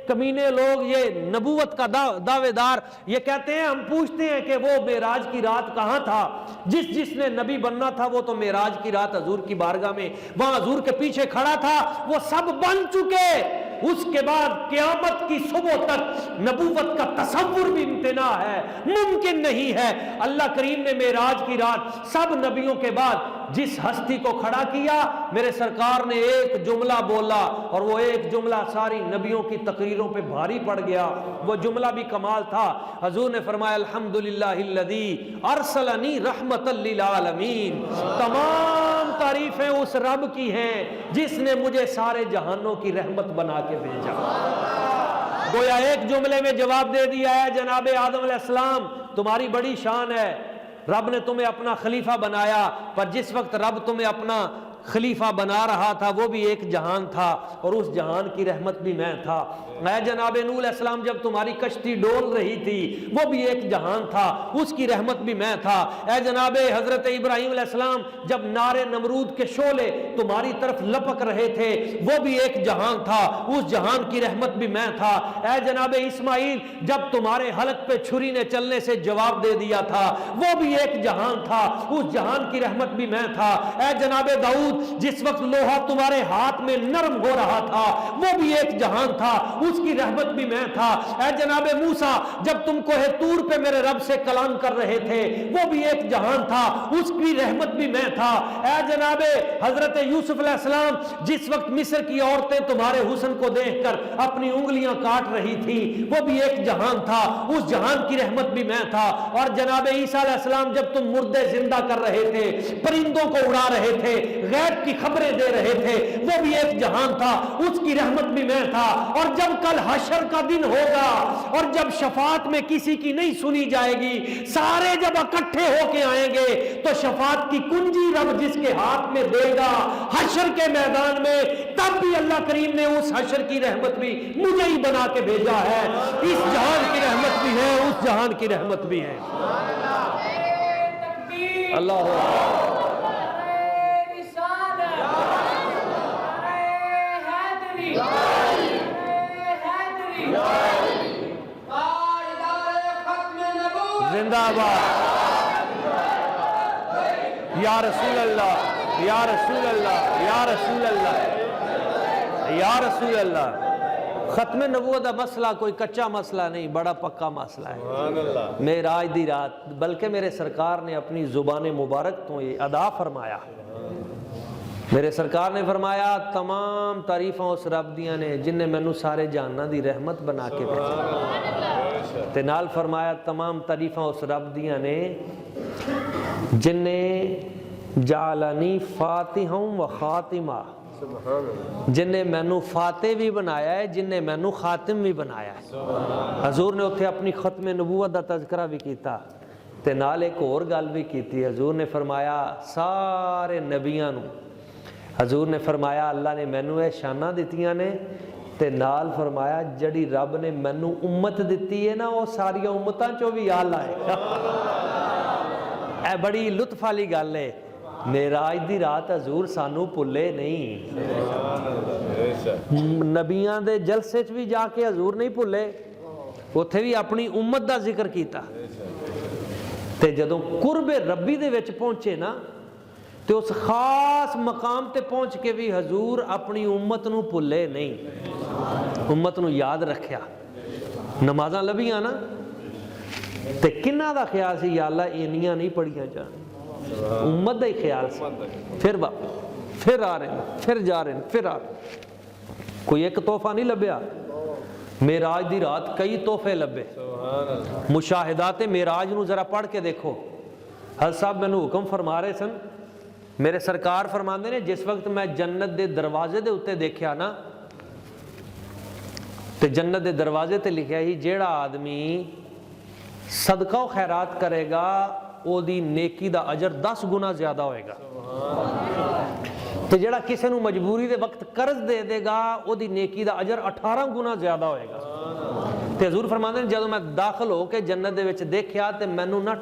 कमीने लोग, ये नबूवत का दावेदार, ये कहते हैं, हम पूछते हैं कि वो मेराज की रात कहाँ था। जिसने नबी बनना था वो तो मेराज की रात हजूर की बारगाह में वहां हजूर के पीछे खड़ा था। वो सब बन चुके, उसके बाद क़यामत की सुबह तक नबूवत का तसव्वुर भी इम्तिना है, मुमकिन नहीं है। अल्लाह करीम ने मेराज की रात सब नबियों के बाद जिस हस्ती को खड़ा किया, मेरे सरकार ने एक जुमला बोला और वो एक जुमला सारी नबियों की तकरीरों पे भारी पड़ गया। वो जुमला भी कमाल था। हजूर ने फरमाया, अल्हम्दुलिल्लाहिल्लज़ी अरसलनी रहमतल लिल आलमीन, तमाम तारीफें उस रब की हैं जिसने मुझे सारे जहानों की रहमत बना के भेजा। गोया एक जुमले में जवाब दे दिया है, जनाब आदम अलैहिस्सलाम तुम्हारी बड़ी शान है, रब ने तुम्हें अपना खलीफा बनाया, पर जिस वक्त रब तुम्हें अपना खलीफा बना रहा था वो भी एक जहान था और उस जहान की रहमत भी मैं था। मैं जनाब नूह अलैहिस्सलाम जब तुम्हारी कश्ती डोल रही थी वो भी एक जहान था, उसकी रहमत भी मैं था। ऐ जनाब हजरत इब्राहीम अलैहिस्सलाम जब नारे नमरूद के शोले तुम्हारी तरफ लपक रहे थे वो भी एक जहान था, उस जहान की रहमत भी मैं था। ऐ जनाब इस्माइल जब तुम्हारे हलक पे छुरी ने चलने से जवाब दे दिया था वो भी एक जहान था, उस जहान की रहमत भी मैं था। ऐ जनाब दाऊद दाऊद जिस वक्त लोहा तुम्हारे हाथ में नरम हो रहा था वो भी एक जहान था, उसकी रहमत भी मैं था। ऐ जनाबे मूसा जब तुम कोहे तूर पे मेरे रब से कलाम कर रहे थे वो भी एक जहान था, उसकी रहमत भी मैं था। ऐ जनाबे हजरत यूसुफ अलैहिस्सलाम जिस वक्त मिस्र की औरतें तुम्हारे हुस्न को देखकर अपनी उंगलियां काट रही थी वो भी एक जहान था, उस जहान की रहमत भी मैं था। और जनाबे ईसा अलैहिस्सलाम जब तुम मुर्दे जिंदा कर रहे थे, परिंदों को उड़ा रहे थे, गैब की खबरें दे रहे थे, वो भी एक जहान था, उसकी रहमत भी मैं था। और जब कल हशर का दिन होगा और जब शफात में किसी की नहीं सुनी जाएगी, सारे जब इकट्ठे होके आएंगे तो शफात की कुंजी रब जिसके हाथ में देगा हशर के मैदान में, तब भी अल्लाह करीम ने उस हशर की रहमत भी मुझे ही बना के भेजा है। इस जहान की रहमत भी है, उस जहान की रहमत भी है। अल्लाह जिंदाबाद या रसूल अल्लाह, या रसूल अल्लाह, या रसूल अल्लाह, या रसूल अल्लाह। खत्म नबूवत का मसला कोई कच्चा मसला नहीं, बड़ा पक्का मसला है। मेराज दी रात बल्कि मेरे सरकार ने अपनी जुबान मुबारक तो ये अदा फरमाया। मेरे सरकार ने फरमाया तमाम तारीफां उस रब दियां ने जिन्हें मैनू सारे जहानां दी रहमत बना के भेजा, ते नाल फरमाया तमाम तारीफां उस रब दियां ने जिन्हें जालनी फातिहा व खातिमा, जिन्हें मैनू फाते भी बनाया है, जिन्हें मैनू खातिम भी बनाया है। हजूर ने उत्थे अपनी खत्म नबूवत का तज़किरा भी किया ते नाल एक होर गल भी की। हजूर ने फरमाया सारे नबियां नू, हजूर ने फरमाया अल्लाह ने मैनू ये शाना दित्तियां ने ते नाल फरमाया जड़ी रब ने मैनू उम्मत दिती है ना वो सारिया उम्मतां चों भी आला है। बड़ी लुत्फ वाली गल है। मेराज दी रात हजूर सानू भुले नहीं, नबियां दे जलसे च भी जाके हजूर नहीं भुले, उत्थे भी अपनी उम्मत दा जिक्र कीता। ते जदों कुर्बे रब्बी दे विच पहुंचे ना तो उस खास मकाम ते पहुंच के भी हजूर अपनी उम्मत नू भुले नहीं, उम्मत नू याद रखिया। नमाज़ां लभियां ना ते किन्ना दा ख्याल सी या अल्लाह इन्नियां नहीं पढ़ियां जान, उम्मत दा ही ख्याल सी। फिर फिर आ रहे हैं, फिर जा रहे हैं, फिर आ रहे। कोई एक तोहफा नहीं लभ्या, मेराज दी रात कई तोहफे लभे। मुशाहिदात मेराज नू जरा पढ़ के देखो। हज़रत साहब मैनू हुक्म फरमा रहे सन, मेरे सरकार फरमाते ने जिस वक्त मैं जन्नत दे दरवाजे दे उत्ते देखा ना तो जन्नत दे दरवाजे ते लिखा ही जेड़ा आदमी सदका खैरात करेगा ओदी नेकी दा अजर 10 गुना ज्यादा होएगा, तो जेड़ा किसी नू मजबूरी दे वक्त कर्ज दे देगा ओदी नेकी दा अजर 18 गुना ज्यादा होएगा। ते हजूर फरमाते ने जदों मैं दाखिल हो के जन्नत दे विच देखा तो मैनू ना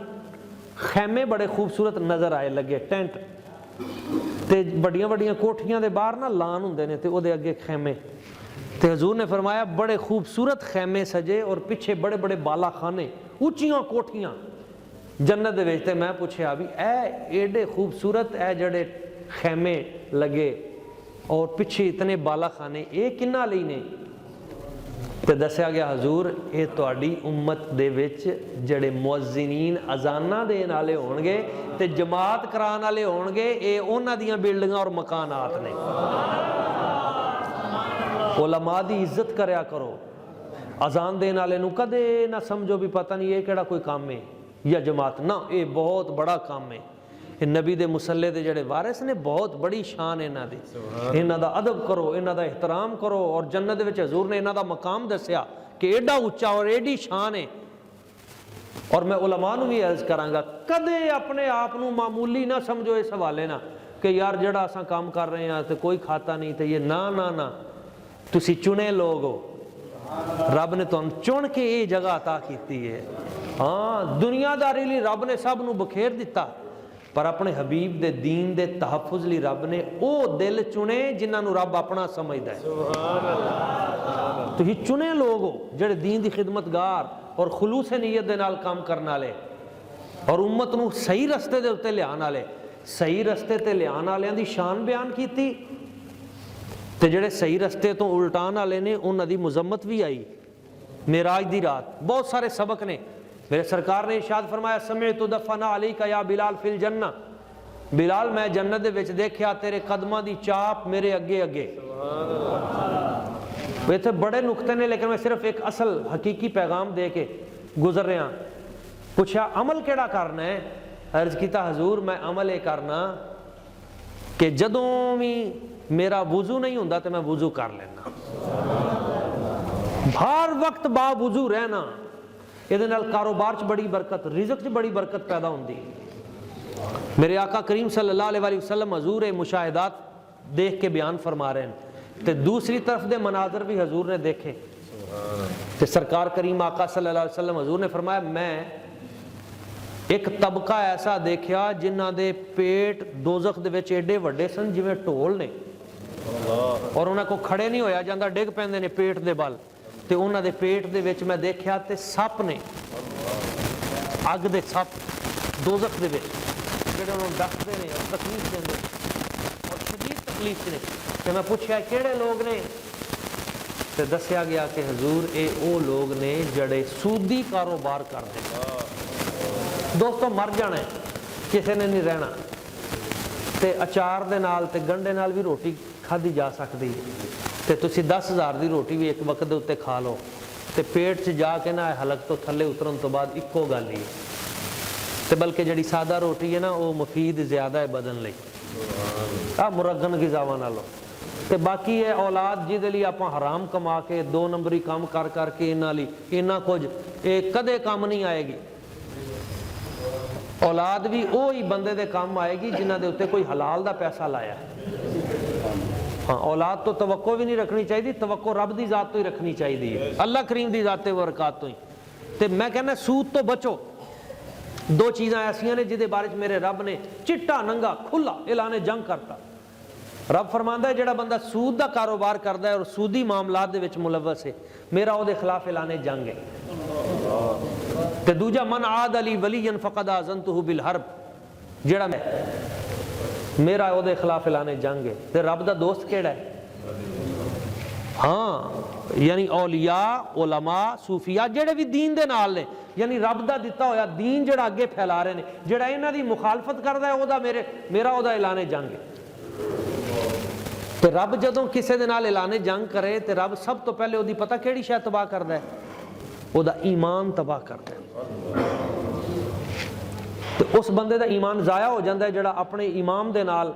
खैमे बड़े खूबसूरत नजर आए लगे, टेंट ते बड़ियां बड़ियां कोठियां दे बाहर ना लान हुंदे ने ते ओदे अगे खैमे। ते हजूर ने फरमाया बड़े खूबसूरत खैमे सजे और पिछे बड़े बड़े बाला खाने, उच्चियां कोठियां जन्नत दे विच। ते मैं पूछया भी ए एडे खूबसूरत ए जड़े खैमे लगे और पिछे इतने बाला खाने ये किन्ना लई ने? ते दस्या गया हजूर ये तुहाडी उम्मत दे विच जड़े मुअज्जिनीन अजाना देने वाले होणगे ते जमात कराने वाले होणगे, ये उन्हां दियां बिल्डिंगां और मकानात ने। उलमा दी इज्जत करया करो। अजान देने वाले नू कदे ना समझो भी पता नहीं ये केड़ा कोई काम है या जमात, ना ये बहुत बड़ा काम है। नबी दे मुसल्ले दे जड़े वारिस ने बहुत बड़ी शान है इन्हां दी, इन्हां दा अदब करो, इन्हां दा एहतराम करो। और जन्नत दे विच हजूर ने इन्हां दा मकाम दस्या कि एडा उच्चा और एडी शान है। और मैं उलमा नू भी अर्ज करांगा कदे अपने आप नू मामूली ना समझो इस हवाले ना कि यार जड़ा असां काम कर रहे हैं तो कोई खाता नहीं, तो ये ना ना ना, तुसी चुने लोग हो, रब ने तुहानू चुन के ये जगह अता की है। हाँ दुनियादारी लई रब ने सब नू बखेर दिता, पर अपने हबीब दे दीन दे तहफुज लई रब ने वो दिल चुने जिन्हां नू रब अपना समझदा है। तुसीं चुने लोग हो जिहड़े दीन दी खिदमतगार और खुलूस नीयत दे नाल काम करने वाले और उम्मत नू सही रस्ते दे उत्ते लियाण वाले। सही रस्ते ते लियान वालियां दी शान बयान कीती ते जेड़े सही रस्ते तो उल्टान वाले ने उन्हां दी मुजम्मत भी आई। मेराज दी रात बहुत सारे सबक ने। मेरे सरकार ने इरशाद फरमाया, समिअतु दफना अलैका या बिलाल फिल जन्ना, बिलाल मैं जन्नत दे विच देखिया तेरे कदमां दी चाप मेरे अगे अगे। इत्थे बड़े नुकते ने, लेकिन मैं सिर्फ एक असल हकीकी पैगाम दे के गुजर रहा। पूछा अमल केड़ा करना है? अर्ज किया हजूर मैं अमल ये करना कि जदों भी मेरा वुजू नहीं होंदा तो मैं वुजू कर लेना, हर वक्त बावुजू रहना। इहदे नाल कारोबार च बड़ी बरकत, रिज़्क च बड़ी बरकत पैदा होंदी। मेरे आका करीम सल्लल्लाहु अलैहि वसल्लम हजूर ये मुशाहिदात देख के बयान फरमा रहे हैं ते दूसरी तरफ दे मनाजर भी हजूर ने देखे। ते सरकार करीम आका सल्लल्लाहु अलैहि वसल्लम हजूर ने फरमाया, मैं एक तबका ऐसा देखा जिन्हां दे पेट दोज़ख दे विच एडे वड्डे सन जिवें ढोल ने, और उन्हां को खड़े नहीं होया जांदा, डिग पैंदे ने पेट दे बल। ते उन्हां दे पेट दे विच मैं देखा ते सप ने, अग दे सप दोज़ख दे विच जेड़े उन्हां नूं डसदे ने और तकलीफ देंदे और शदीद तकलीफ ने। ते मैं पूछया किहड़े लोग ने? ते दस्या गया कि हजूर ये वो लोग ने जड़े सूदी कारोबार करते। दोस्तों मर जाना है, किसी ने नहीं रहना। ते अचार दे नाल ते गंढे नाल भी रोटी खाधी जा सकती है। ते तुसी 10,000 की रोटी भी एक वक्त दे उत्ते खा लो ते पेट च जाके ना हलक तो थले उतरन तो बाद इक्को गल ही। ते बल्कि जिहड़ी सादा रोटी है ना वो मुफीद ज़्यादा है बदन लई, आ मुरगन गिज़ावां नालों। ते बाकी है औलाद जिहदे लई आपां हराम कमा के 2 नंबरी काम कर करके इन्हां लई इन्ना कुछ ये कदे काम नहीं आएगी। औलाद भी वही बंदे दे काम आएगी जिन्हां दे उत्ते कोई हलाल दा पैसा लाया। हाँ, औलाद तो तवक्को भी नहीं रखनी चाहिए, तवक्को रब दी जात तो ही रखनी चाहिए, अल्लाह करीम दी जाते बरकत तो ही। ते मैं कहना सूद तो बचो। 2 चीज़ां ऐसियां ने जिहदे बारे च मेरे रब ने चिट्टा नंगा खुला ऐलाने जंग करता। रब फरमांदा है जेड़ा बंदा सूद का कारोबार करता है और सूदी मामलात दे विच मुलव्वस है, मेरा उहदे खिलाफ ऐलाने जंग है। ते दूजा मन आद अली वलीयन फकद आज़नतुहु बिल हर्ब, जेड़ा मैं मेरा उहदे खिलाफ ऐलाने जंग है। ते रब दा दोस्त केड़ा है? हाँ, यानी औलिया उलमा सूफिया जेड़े भी दीन दे नाल ने, यानी रब दा दिता होया दीन जेड़ा अगे फैला रहे ने। जेड़ा इन्हां दी मुखालफत करदा है ओहदा मेरा ओहदा ऐलाने जंग है। ते रब जदों किसी दे नाल ऐलाने जंग करे ते रब सब तो पहले ओहदी पता केड़ी शै तबाह करदा है? ओहदा ईमान तबाह करदा है। ते उस बंदे दा ईमान ज़ाया हो जाता है जेड़ा अपने इमाम दे नाल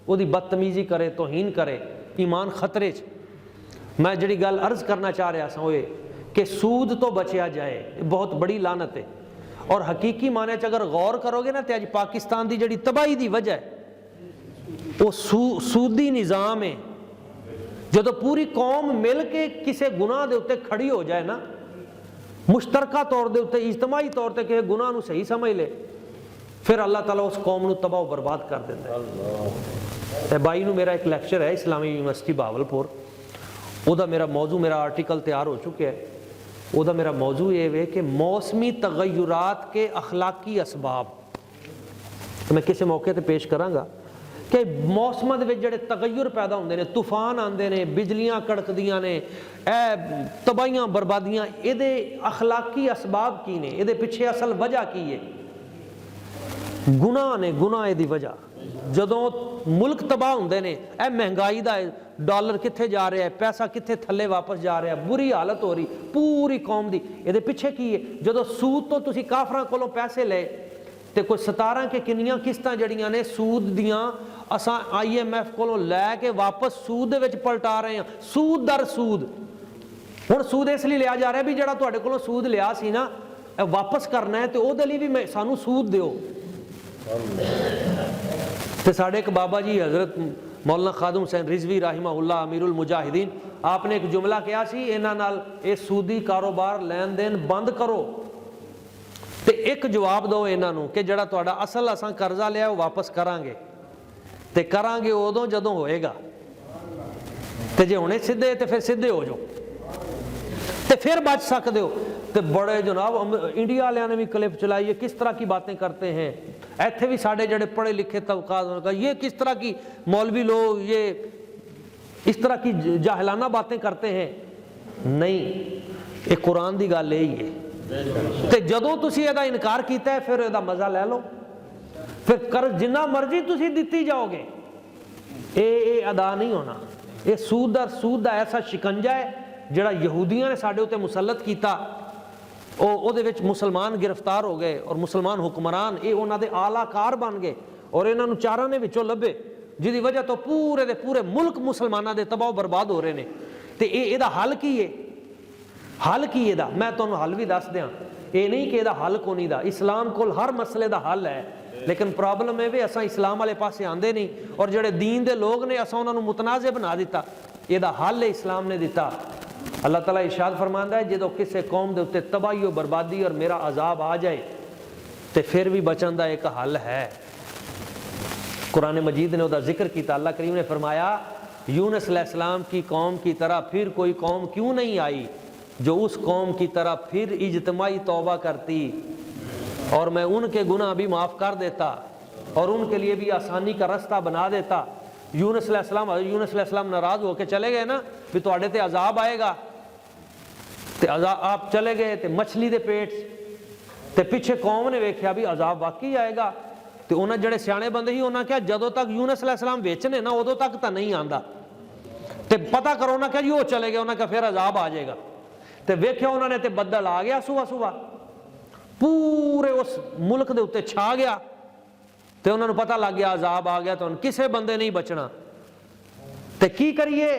ओहदी बदतमीजी करे, तौहीन करे, ईमान खतरे च। मैं जिहड़ी गल अर्ज करना चाह रहा सा ओए कि सूद तो बचया जाए, बहुत बड़ी लानत है। और हकीकी माने च अगर गौर करोगे ना तो अज पाकिस्तान की जिहड़ी तबाही की वजह है वो सूदी निज़ाम है। जदों पूरी कौम मिल के किसी गुनाह दे उत्ते खड़ी हो जाए ना, मुश्तरका तौर दे उत्ते इज्तमाही तौर पर किसी गुनाह नूं सही समझ ले, फिर अल्लाह ताला उस कौम नूं तबाह बर्बाद कर देता है। बाई नूं मेरा एक लैक्चर है इस्लामी यूनिवर्सिटी बहावलपुर, उहदा मेरा मौजू, मेरा आर्टिकल तैयार हो चुका है। उहदा मेरा मौजू ये है कि मौसमी तगय्युरात के अखलाकी असबाब। तो मैं किसी मौके पर पेश करांगा कि मौसमां दे विच जिहड़े तगय्युर पैदा होंदे ने, तूफान आंदे ने, बिजलियां कड़कदियां ने, तबाहियां बर्बादियां, इहदे अखलाकी असबाब की ने? इहदे पिछे असल वजह की है? गुनाह ने, गुनाह दी वजह। जदों मुल्क तबाह होंदे ने, महंगाई दा डॉलर कित्थे जा रहा है, पैसा कित्थे थल्ले वापस जा रहा है, बुरी हालत हो रही पूरी कौम दी, इहदे पिछे की है? जदों सूद तो तुसीं काफरां कोलों पैसे ले ते कोई 17 के किन्नियां किस्तां जड़ियां ने सूद दियां असां IMF कोलों लैके वापस सूद दे विच पलटा रहे हैं, सूद दर सूद। हुण सूद इसलिए लिया जा रहा है भी जिहड़ा तुहाडे कोलों सूद लिया सी ना वापस करना है, तो उहदे लई भी सानू सूद दिओ। ते साडे एक बाबा जी हज़रत मौलाना खादम हुसैन रिजवी राहिमाहुल्लाह अमीरुल मुजाहिदीन, आपने एक जुमला कहा सी इन्हां नाल ये सूदी कारोबार लैन देन बंद करो। ते एक जवाब दो इन्हां नूं कि जिहड़ा तुहाडा असल असां कर्जा लिया वो वापस करांगे, ते करांगे उदों जदों होएगा, ते जे हुणे सीधे ते फिर सीधे हो जाओ ते फिर बच सकदे हो। तो बड़े जनाब इंडिया वाले ने भी क्लिप चलाई, ये किस तरह की बातें करते हैं। इत्थे भी साढ़े जड़े पढ़े लिखे तबका, ये किस तरह की मौलवी लोग ये इस तरह की जाहिलाना बातें करते हैं। नहीं, ये कुरान की गल यही है। तो जदों तुसी इहदा इनकार किया है फिर इहदा मजा ले लो, फिर कर जिन्ना मर्जी तुसी दिती जाओगे, ये अदा नहीं होना। ये सूद का ऐसा शिकंजा है जिहड़ा यहूदियों ने साडे उत्ते मुसलत किया, ਉਹਦੇ ਵਿੱਚ मुसलमान गिरफ्तार हो गए और मुसलमान हुक्मरान ये उन्हों के आलाकार बन गए और इन्हों चारां ने विचों लभे, जिसकी वजह तो पूरे दे पूरे मुल्क मुसलमानों के तबाह बर्बाद हो रहे हैं। तो यदा हल की है, हल की ਇਹਦਾ मैं तुहानूं हल भी दस दियां। ये नहीं कि ਇਹਦਾ हल कोनी दा, इस्लाम कोल हर मसले का हल है, लेकिन प्रॉब्लम है भी असां इस्लाम वाले पासे आंदे नहीं, और जिहड़े दीन दे लोग ने असां उन्हां नूं मुतनाज़े बना दिता। ਇਹਦਾ हल है इस्लाम ने दिता। अल्लाह ताला इरशाद फरमांदा है जो किसी कौम के उत्ते तबाही और बर्बादी और मेरा अजाब आ जाए तो फिर भी बचन का एक हल है। कुरान मजीद ने उसका जिक्र किया। अल्लाह करीम ने फरमाया यूनुस अलैहिस्सलाम की कौम की तरह फिर कोई कौम क्यों नहीं आई जो उस कौम की तरह फिर इज्तिमाई तौबा करती और मैं उनके गुनाह भी माफ़ कर देता और उनके लिए भी आसानी का रास्ता बना देता। यूनुस अलैहिस्सलाम नाराज होकर चले गए ना भी तुहाडे ते अजाब आएगा, ते अजाब आप चले गए तो मछली के पेट ते पिछे कौम ने वेख्या भी अजाब वाकई आएगा। तो उन्हें जड़े सियाने बंदे ही उन्हें क्या जदों तक यूनुस अलैहिस्सलाम विच ने ना उदों तक तो नहीं आंदा, तो पता करो उन्हें क्या जी वो चले गए, उन्हें क्या फिर अजाब आ जाएगा। तो वेख्या उन्होंने तो बदल आ गया सुबह सुबह पूरे उस मुल्क के उत्ते छा गया, तो उन्होंने पता लग गया अजाब आ गया, तो किसी बंदे नहीं बचना। तो की करिए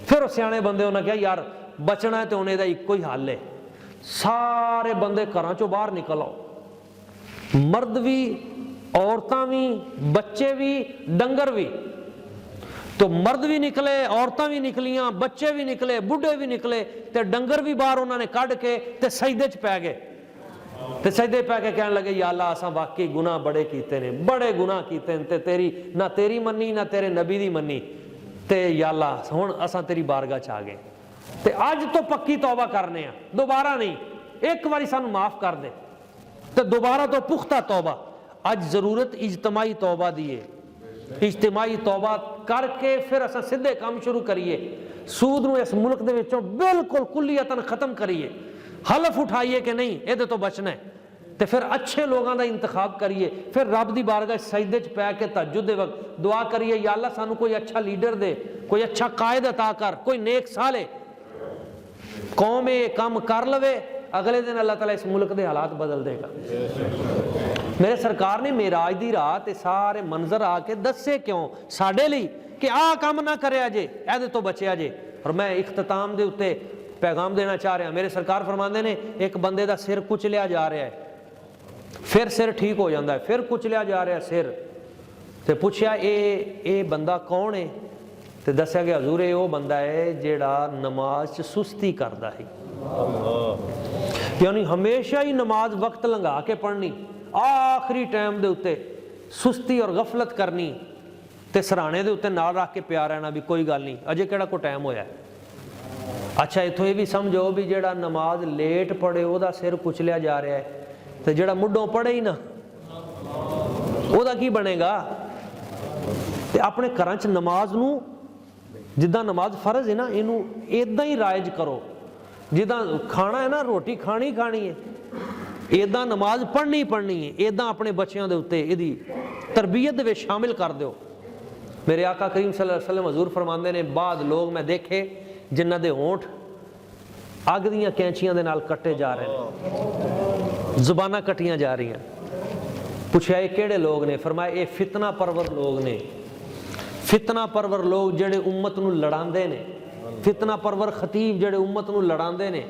फिर उस सियाने बंदे उन्हें कहा यार बचना है तो उन्हें इको ही हल है, सारे बंदे घरों चों बाहर निकल आओ, मर्द भी औरतां भी बच्चे भी डंगर भी। तो मर्द भी निकले, औरतां भी निकलियां, बच्चे भी निकले, बुढ़े भी निकले, तो डंगर भी बाहर उन्होंने कढ़ के ते सजदे च पै गए। तो सजदे पै के कहने लगे या अल्लाह असां वाकई गुनाह बड़े कीते ने, बड़े गुनाह कीते ने, ते तेरी ना तेरी मन्नी ना तेरे नबी दी मन्नी, ते या अल्लाह हुण असां तेरी बारगाह च आ गए, ते अज तो पक्की तौबा करने आ, दोबारा नहीं, एक बारी सानू माफ कर दे, तो दोबारा तो पुख्ता तौबा। अज जरूरत इज्तिमाई तौबा दी है, इज्तिमाई तौबा करके फिर असां सीधे काम शुरू करिए, सूद नूं इस मुल्क दे विचों बिल्कुल कुल्लियतन खत्म करिए, हलफ उठाइए कि नहीं ये तो बचना है, तो फिर अच्छे लोगों का इंतखाब करिए, फिर रब की बारगाह सजदे च पै के तहज्जुद दे वक्त दुआ करिए या अल्लाह सानू कोई अच्छा लीडर दे, कोई अच्छा कायद अता कर, कोई नेक साले कौम ये काम कर लवे, अगले दिन अल्लाह ताला इस मुल्क के हालात बदल देगा। मेरे सरकार ने मेराज दी रात सारे मंजर आके दसे क्यों साडे लई कि आ काम ना करे जे, ए तो बचिया जे। और मैं इख्तिताम दे उत्ते पैगाम देना चाह रहा, मेरे सरकार फरमाते ने एक बंदे का सिर कुचलिया जा रहा है, फिर सिर ठीक हो जाता है, फिर कुचलिया जा रहा है सिर, तो पूछया ये बंदा कौन है, तो दस्या कि हजूर ये वो बंदा है जेड़ा नमाज च सुस्ती करता है, यानी हमेशा ही नमाज वक्त लंघा के पढ़नी, आखिरी टाइम दे उत्ते सुस्ती और गफलत करनी, ते सराणे दे उत्ते नाल रख के प्या रहना भी कोई गल नहीं अजे केड़ा कोई टाइम होया। अच्छा इथों ये भी समझो भी जेड़ा नमाज लेट पढ़े ओदा सिर कुचलिया जा रहा है, तो जेड़ा मुड्ढों पढ़े ही ना ओदा की बनेगा। ते अपने घर च नमाज नूं जिद्दां नमाज फर्ज है ना इनू इदां ही राइज करो, जिद्दां खाना है ना रोटी खानी खानी है, इदां नमाज पढ़नी पढ़नी है, इदां अपने बच्चों के उत्ते इहदी तरबियत दे शामिल कर दो। मेरे आका करीम सल्लल्लाहु अलैहि वसल्लम हजूर फरमाते ने बाद लोग मैं देखे जिन्हां दे होंठ अग दीयां कैंचियां दे नाल कट्टे जा रहे हैं, जुबानां कट्टियां जा रही हैं। पूछा ये किहड़े लोग ने, फरमाया ये फितना परवर लोग ने, फितना परवर लोग जेड़े उम्मत नूं लड़ांदे ने, फितना परवर खतीब जेड़े उम्मत नूं लड़ांदे ने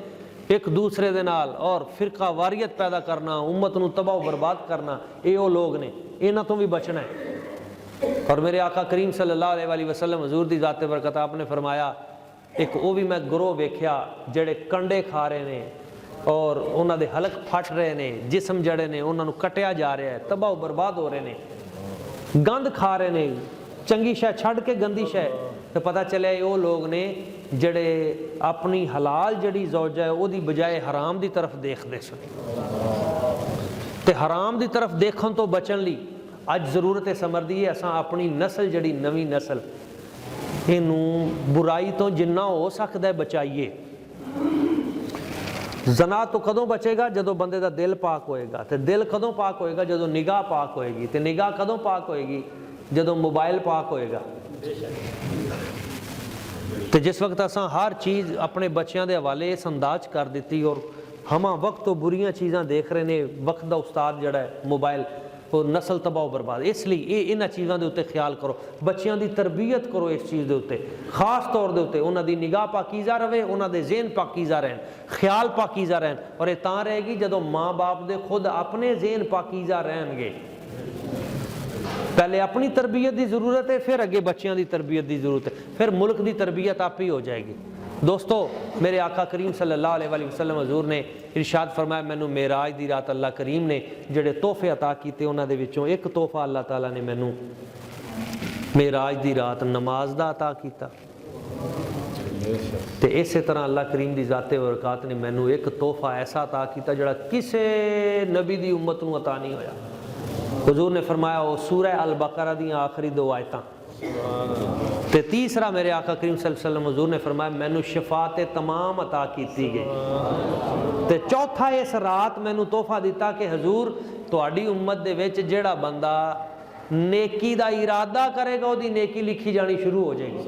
एक दूसरे दे नाल और फिरका वारियत पैदा करना, उम्मत नूं तबाह बर्बाद करना, ये वो लोग ने, इन्हां तो भी बचना है। और मेरे आका करीम सल्लल्लाहु अलैहि वसल्लम हजूर दी ज़ात बरकत आपने फरमाया एक वो भी मैं गिरोह वेख्या जेड़े कंडे खा रहे ने और उन्हां दे हलक फट रहे ने, जिसम जड़े ने उन्हां नूं कटिया जा रहा है, तबाह बर्बाद हो रहे ने, गंद खा रहे ने, चंगी शै छड़ के गंदी शै, तो पता चलिया वो लोग ने जड़े अपनी हलाल जड़ी ज़ौजा है वो बजाय हराम की तरफ देखते सन। तो हराम की तरफ देखने तो बचन ली अज जरूरत समझदी है असां अपनी नस्ल जड़ी नवी नस्ल इनू बुराई तो जिन्ना हो सकता है बचाइए। जना तो कदों बचेगा जदों बंदे का दिल पाक होएगा, तो दिल कदों पाक होएगा जदों निगाह पाक होएगी, तो निगाह कदों पाक होएगी जदों मोबाइल पाक होएगा। तो जिस वक्त असां हर चीज़ अपने बच्चों के हवाले इस अंदाज कर दी और हमा वक्त तो बुरियां चीज़ां देख रहे ने, वक्त का उस्ताद जड़ा है मोबाइल, वो नस्ल तबाह बर्बाद। इसलिए इन्हां चीज़ों के उत्ते ख्याल करो, बच्चों की तरबियत करो इस चीज़ के उत्ते, खास तौर के उत्ते उन्हां दी निगाह पाकीज़ा रहे, उन्हां दे ज़हन पाकीज़ा रहन, ख्याल पाकीज़ा रहन। और ये तां रहेगी जदों माँ बाप दे खुद अपने ज़हन पाकीज़ा रहनगे। पहले अपनी तरबियत की ज़रूरत है, फिर अगे बच्चों की तरबियत की ज़रूरत है, फिर मुल्क की तरबियत आप ही हो जाएगी। दोस्तों मेरे आका करीम सल्लल्लाहु अलैहि वसल्लम हजूर ने इरशाद फरमाया, मैनू मेराज दी रात अल्लाह करीम ने जिहड़े तोहफे अता किए उन्हां दे विचों एक तोहफा अल्लाह ताला ने मैनू मेराज दी रात नमाज दा अता किया। तो इस तरह अल्लाह करीम की ज़ाते बरकात ने मैनू एक तोहफा ऐसा अता किया जिहड़ा किसी नबी की उम्मत नूं अता नहीं होया। हुजूर ने फरमाया वो सूरह अल बकरा दी आखिरी 2 आयतां। ते तीसरा मेरे आका करीम सल्लल्लाहु अलैहि वसल्लम हुजूर ने फरमाया मैनू शफात तमाम अता की गई। ते चौथा इस रात मैनू तोहफा दिता कि हजूर तुहाडी उम्मत दे विच जेड़ा बंदा नेकी दा इरादा करेगा उसदी नेकी लिखी जानी शुरू हो जाएगी।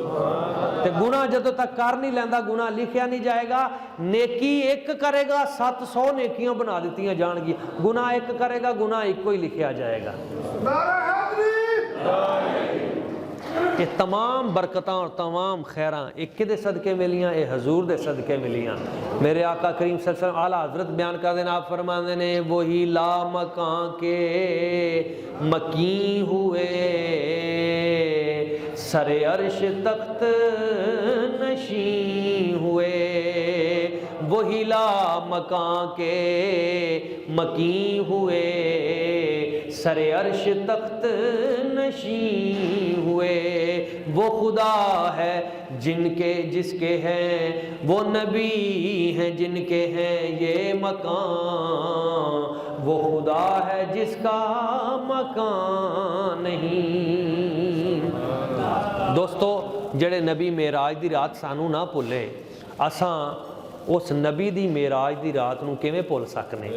ते गुनाह जदों तक कर नहीं लैंदा गुनाह लिखिया नहीं जाएगा। नेकी एक करेगा 700 नेकियां बना दित्तियां जाणगी, गुनाह एक करेगा गुनाह एक ही लिखिया जाएगा। ये तमाम बरकतां और तमाम खैरां एक किदे सदके मिलियां, ये हजूर दे सदके मिलियां। मेरे आका करीम सल्लल्लाहु अलैहि वसल्लम आला हजरत बयान कर देना, आप फरमाते ने वही ला मकां के मकी हुए सरे अर्श तख्त नशी हुए, वही ला मकां के मकी हुए सरे अर्श तख्त नशी हुए। वो खुदा है जिनके जिसके हैं, वो नबी हैं जिनके हैं ये मकान, वो खुदा है जिसका मकान नहीं। दोस्तों जेड़े नबी मेराज दी रात सानू ना भुले, असां उस नबी दी मेराज दी रात नूं किवें भुल सकने।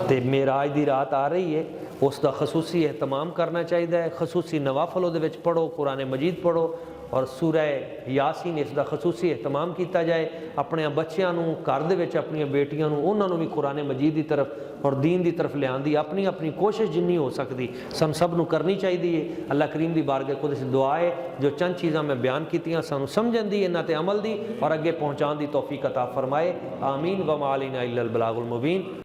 ते मेराज दी रात आ रही है, उसका खसूसी एहतमाम करना चाहिए। खसूसी नवाफल उहदे विच पढ़ो, कुरान मजीद पढ़ो और सूरह यासीन इसका खसूसी एहतमाम किया जाए। अपने बच्चों नूं घर दे विच अपनी बेटियां नूं उन्हां नूं भी कुरान मजीद की तरफ और दीन की तरफ लियाउण दी अपनी अपनी कोशिश जिन्नी हो सकती सन सब नूं करनी चाहिए। अल्लाह करीम की बारगाह खुद इस दुआ है जो चंद चीज़ां मैं बयान कीतियां सानूं समझण दी, इन्हां ते अमल दी और अगे पहुँचाउण दी तौफीक अता फरमाए। आमीन व मा अलैना इल्लल बलागुल मुबीन।